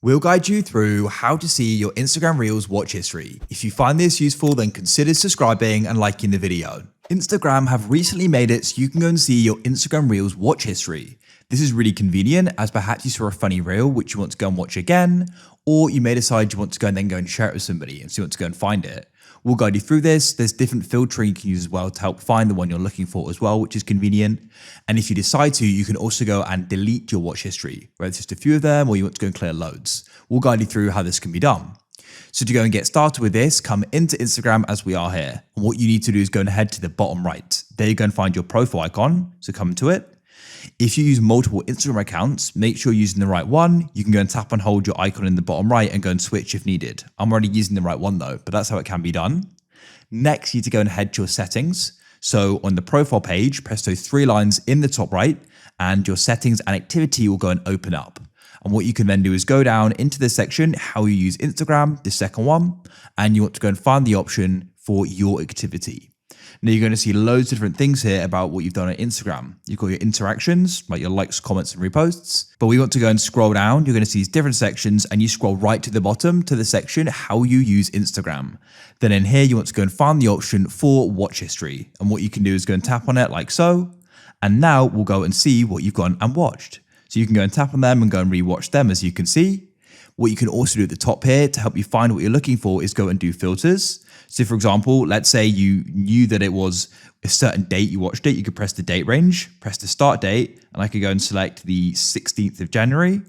We'll guide you through how to see your Instagram Reels watch history. If you find this useful, then consider subscribing and liking the video. Instagram have recently made it so you can go and see your Instagram Reels watch history. This is really convenient, as perhaps you saw a funny reel which you want to go and watch again, or you may decide you want to go and then go and share it with somebody and so you want to go and find it. We'll guide you through this. There's different filtering you can use as well to help find the one you're looking for as well, which is convenient. And if you decide to, you can also go and delete your watch history, whether it's just a few of them or you want to go and clear loads. We'll guide you through how this can be done. So to go and get started with this, come into Instagram as we are here. And what you need to do is go and head to the bottom right. There you go and find your profile icon. So come to it. If you use multiple Instagram accounts, make sure you're using the right one. You can go and tap and hold your icon in the bottom right and go and switch if needed. I'm already using the right one though, but that's how it can be done. Next, you need to go and head to your settings. So on the profile page, press those three lines in the top right and your settings and activity will go and open up. And what you can then do is go down into this section, how you use Instagram, the second one, and you want to go and find the option for your activity. Now you're going to see loads of different things here about what you've done on Instagram. You've got your interactions, like your likes, comments, and reposts. But we want to go and scroll down. You're going to see these different sections and you scroll right to the bottom to the section, how you use Instagram. Then in here, you want to go and find the option for watch history. And what you can do is go and tap on it like so. And now we'll go and see what you've gone and watched. So you can go and tap on them and go and rewatch them as you can see. What you can also do at the top here to help you find what you're looking for is go and do filters. So for example, let's say you knew that it was a certain date you watched it, you could press the date range, press the start date, and I could go and select the 16th of January.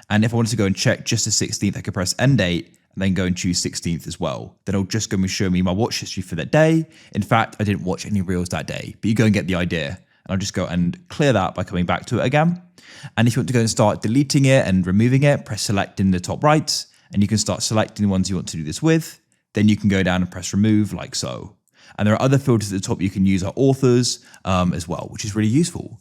And if I wanted to go and check just the 16th, I could press end date and then go and choose 16th as well. Then it'll just go and show me my watch history for that day. In fact, I didn't watch any reels that day, but you go and get the idea. And I'll just go and clear that by coming back to it again. And if you want to go and start deleting it and removing it, press select in the top right, and you can start selecting the ones you want to do this with. Then you can go down and press remove like so. And there are other filters at the top you can use, our authors as well, which is really useful.